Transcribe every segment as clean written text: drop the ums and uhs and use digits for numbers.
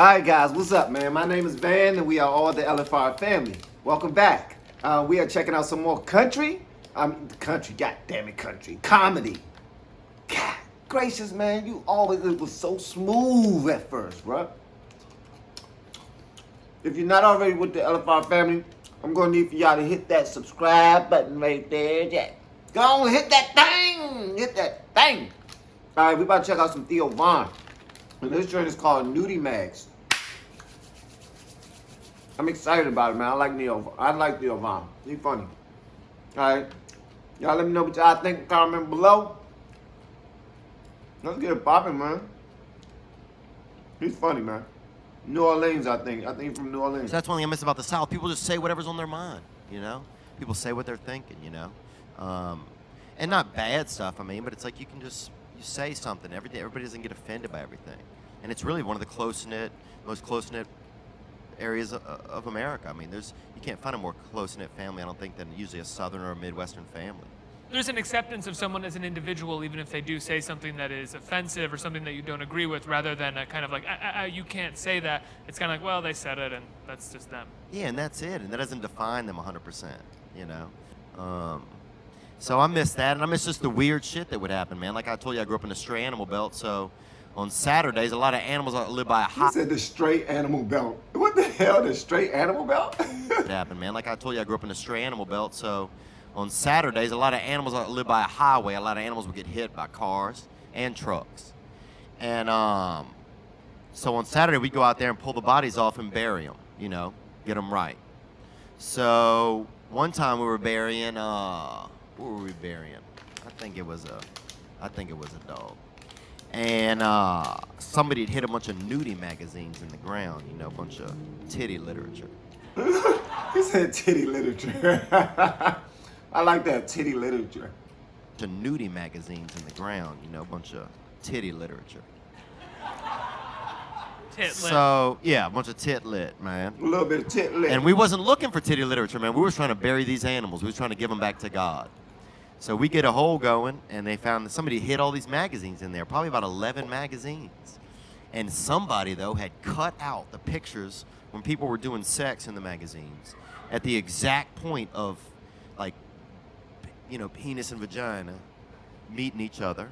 All right, guys, what's up, man? My name is Van, and we are all the LFR family. Welcome back. We are checking out some more country. God damn it, country comedy. God gracious, man, it was so smooth at first, bro. If you're not already with the LFR family, I'm gonna need for y'all to hit that subscribe button right there. Yeah. Go on, hit that thing. All right, we about to check out some Theo Vaughn. And this joint is called Nudey Mags. I'm excited about it, man. I like Theo Vaughn. He's funny. All right. Y'all let me know what y'all think in the comment below. Let's get it popping, man. He's funny, man. New Orleans, I think. I think he's from New Orleans. So that's one thing I miss about the South. People just say whatever's on their mind, you know? People say what they're thinking, you know? And not bad stuff, I mean, but it's like you say something. Everybody doesn't get offended by everything. And it's really one of the most close-knit areas of America. I mean, you can't find a more close-knit family, I don't think, than usually a Southern or a Midwestern family. There's an acceptance of someone as an individual, even if they do say something that is offensive or something that you don't agree with, rather than a kind of like, you can't say that. It's kind of like, well, they said it, and that's just them. Yeah, and that's it, and that doesn't define them 100%, you know? So I miss that, and I miss just the weird shit that would happen, man. Like I told you, I grew up in a stray animal belt, so on Saturdays, a lot of animals live by a He said the straight animal belt. What the hell, the straight animal belt? What happened, man? Like I told you, I grew up in a stray animal belt, so on Saturdays, a lot of animals live by a highway. A lot of animals would get hit by cars and trucks. And so on Saturday, we'd go out there and pull the bodies off and bury them, you know, get them right. So one time we were burying, what were we burying? I think it was a dog. And somebody had hit a bunch of nudie magazines in the ground, you know, a bunch of titty literature. He said titty literature. I like that, titty literature. To nudie magazines in the ground, you know, a bunch of titty literature. Tit lit. So, yeah, a bunch of tit lit, man. A little bit of tit lit. And we wasn't looking for titty literature, man. We were trying to bury these animals. We was trying to give them back to God. So we get a hole going, and they found that somebody hid all these magazines in there, probably about 11 magazines. And somebody, though, had cut out the pictures when people were doing sex in the magazines at the exact point of, like, you know, penis and vagina meeting each other.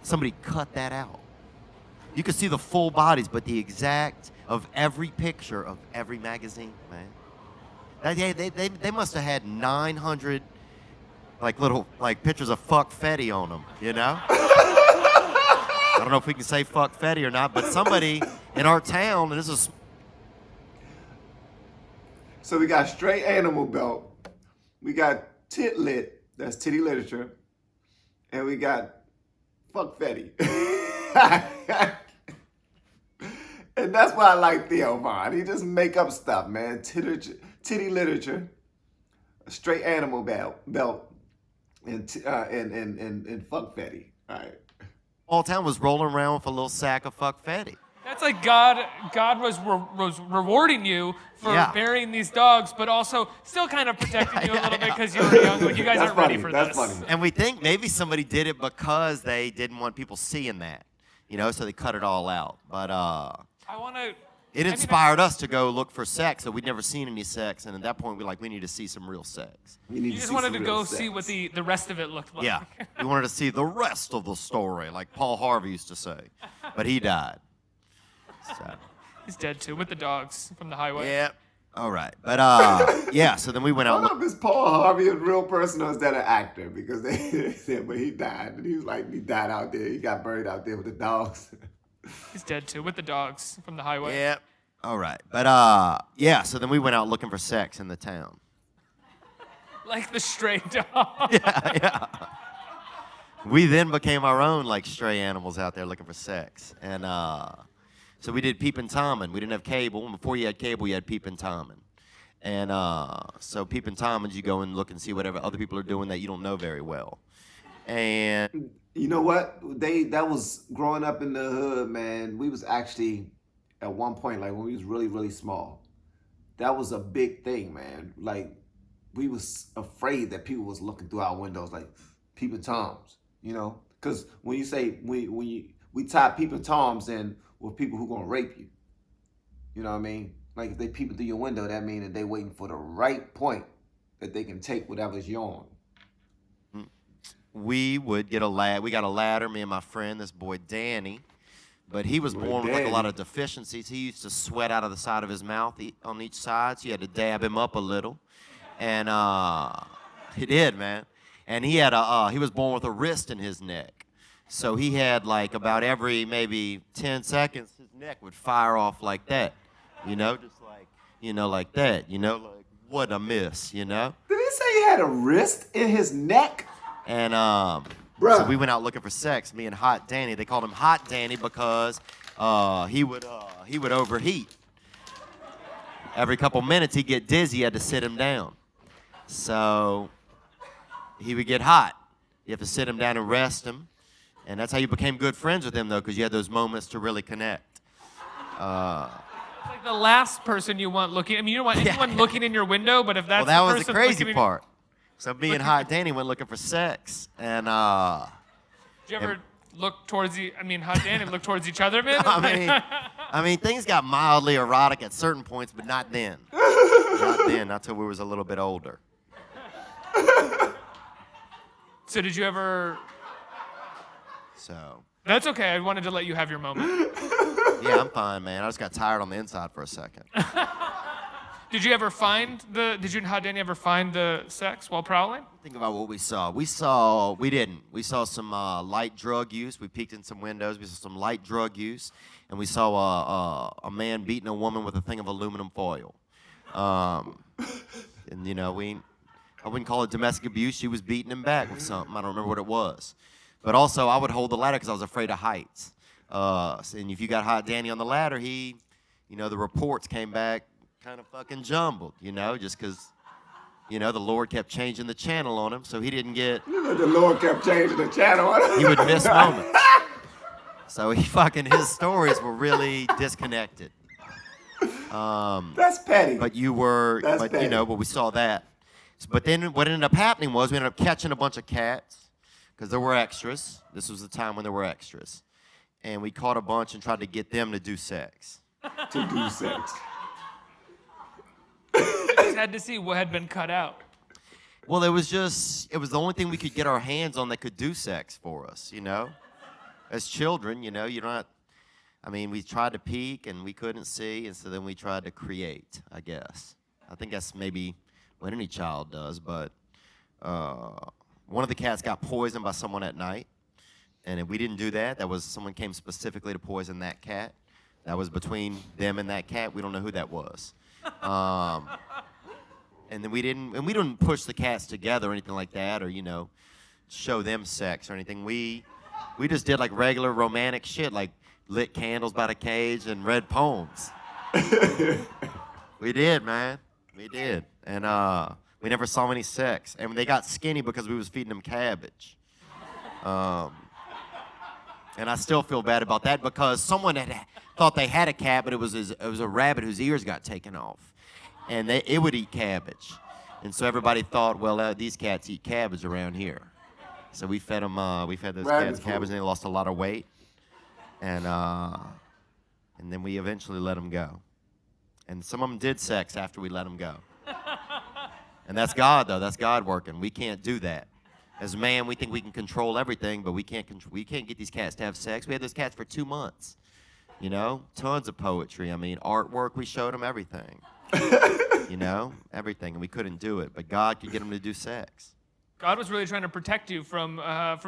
Somebody cut that out. You could see the full bodies, but the exact of every picture of every magazine, man. They must have had 900 little pictures of fuck fetty on them, you know? I don't know if we can say fuck fetty or not, but somebody in our town, and this is. So we got straight animal belt. We got tit lit. That's titty literature. And we got fuck fetty. And that's why I like Theo Vaughn. He just make up stuff, man. Titty literature, straight animal belt, and fuck fetty. All right. All town was rolling around with a little sack of fuck fetty. That's like God was rewarding you for burying these dogs, but also still kind of protecting you a little bit because you were young. Like, you guys aren't ready for this. That's funny. And we think maybe somebody did it because they didn't want people seeing that, you know, so they cut it all out. But it inspired us to go look for sex, so we'd never seen any sex, and at that point we need to see some real sex. You just wanted to go see what the rest of it looked like. Yeah, we wanted to see the rest of the story, like Paul Harvey used to say, but he died. So. He's dead too, with the dogs from the highway. Yeah. All right. But, yeah, so then we went out. I don't know if it's Paul Harvey a real person or is that an actor? Because they said, but he died. And he was like, he died out there. He got buried out there with the dogs. He's dead too, with the dogs from the highway. Yeah. All right. But, yeah, so then we went out looking for sex in the town. Like the stray dog. Yeah. We then became our own, stray animals out there looking for sex. And, so we did Peepin' Tomin'. We didn't have cable. And before you had cable, you had Peepin' Tomin'. And so Peepin' Tomin', you go and look and see whatever other people are doing that you don't know very well. And you know what? That was growing up in the hood, man. We was actually at one point, when we was really, really small. That was a big thing, man. We was afraid that people was looking through our windows, peeping toms, you know? Because when you say we tie peeping toms in with people who gonna rape you, You know what I mean? Like if they peeping through your window, that means that they waiting for the right point that they can take whatever's yours. We would get we got a ladder, me and my friend, this boy Danny. But he was born with like a lot of deficiencies. He used to sweat out of the side of his mouth on each side, so you had to dab him up a little. And he did, man. And he had he was born with a wrist in his neck. So he had like about every maybe 10 seconds, his neck would fire off like that. You know, just like, you know, like that. You know, like what a miss, you know? Did he say he had a wrist in his neck? And so we went out looking for sex, me and Hot Danny. They called him Hot Danny because he would overheat. Every couple minutes he'd get dizzy, you had to sit him down. So he would get hot. You have to sit him down and rest him. And that's how you became good friends with him, though, because you had those moments to really connect. It's like the last person you want looking. I mean, you don't want anyone looking in your window, but if that's that the was the person crazy part. So me and Hot Danny went looking for sex, and did you ever look towards Hot Danny look towards each other, man? I mean, things got mildly erotic at certain points, but not then. Not then, not till we was a little bit older. So did you ever? So. That's okay. I wanted to let you have your moment. Yeah, I'm fine, man. I just got tired on the inside for a second. Did you ever find did you and Hot Danny ever find the sex while prowling? Think about what we saw. We didn't. We saw some light drug use. We peeked in some windows. We saw some light drug use. And we saw a man beating a woman with a thing of aluminum foil. And, you know, I wouldn't call it domestic abuse. She was beating him back with something. I don't remember what it was. But also, I would hold the ladder because I was afraid of heights. And if you got Hot Danny on the ladder, the reports came back kind of fucking jumbled, you know, just because, you know, the Lord kept changing the channel on him, so he didn't get... You know, the Lord kept changing the channel on him. He would miss moments. So his stories were really disconnected. That's petty. But you know, but we saw that. But then what ended up happening was we ended up catching a bunch of cats, because there were extras. This was the time when there were extras. And we caught a bunch and tried to get them to do sex. To do sex. I just had to see what had been cut out. Well, it was the only thing we could get our hands on that could do sex for us, you know? As children, you know, we tried to peek and we couldn't see, and so then we tried to create, I guess. I think that's maybe what any child does, but one of the cats got poisoned by someone at night, and if we didn't do that, someone came specifically to poison that cat. That was between them and that cat. We don't know who that was. And then we didn't push the cats together or anything like that, or, you know, show them sex or anything. We just did like regular romantic shit, like lit candles by the cage and read poems. We did, man. We did. And we never saw any sex. And they got skinny because we was feeding them cabbage. And I still feel bad about that because someone had thought they had a cat, but it was a rabbit whose ears got taken off. And it would eat cabbage. And so everybody thought, well, these cats eat cabbage around here. So we fed those cats cabbage, and they lost a lot of weight. And then we eventually let them go. And some of them did sex after we let them go. And that's God, though. That's God working. We can't do that. As a man, we think we can control everything, but we can't get these cats to have sex. We had those cats for 2 months. You know, tons of poetry. I mean, artwork, we showed them everything. You know, everything, and we couldn't do it. But God could get them to do sex. God was really trying to protect you from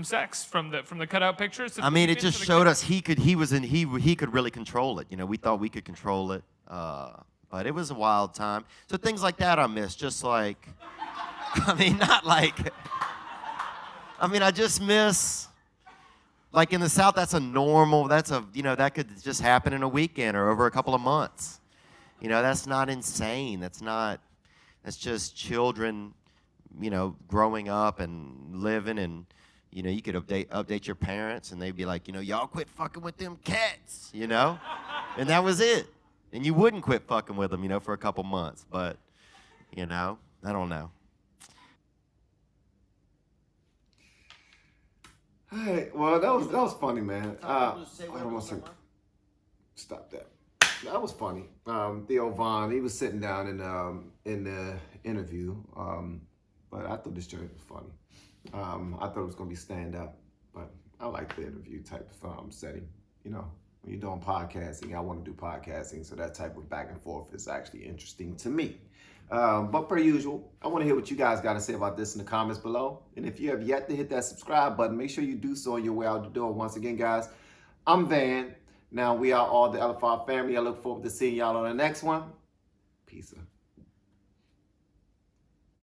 sex, from the cutout pictures. I mean, it just showed us he could really control it. You know, we thought we could control it, but it was a wild time. So things like that I miss. Just like, I just miss. Like in the South, that could just happen in a weekend or over a couple of months. You know, that's not insane. That's just children, you know, growing up and living, and, you know, you could update your parents and they'd be like, you know, y'all quit fucking with them cats, you know? And that was it. And you wouldn't quit fucking with them, you know, for a couple months. But, you know, I don't know. Hey, well, that was funny, man. Hold on one second. Stop that. That was funny. Theo Vaughn, he was sitting down in the interview, but I thought this joint was funny. I thought it was gonna be stand up, but I like the interview type of setting. You know, when you're doing podcasting, I want to do podcasting, so that type of back and forth is actually interesting to me. But per usual, I want to hear what you guys got to say about this in the comments below. And if you have yet to hit that subscribe button, make sure you do so on your way out the door. Once again, guys, I'm Van. Now we are all the LFR family. I look forward to seeing y'all on the next one. Peace out.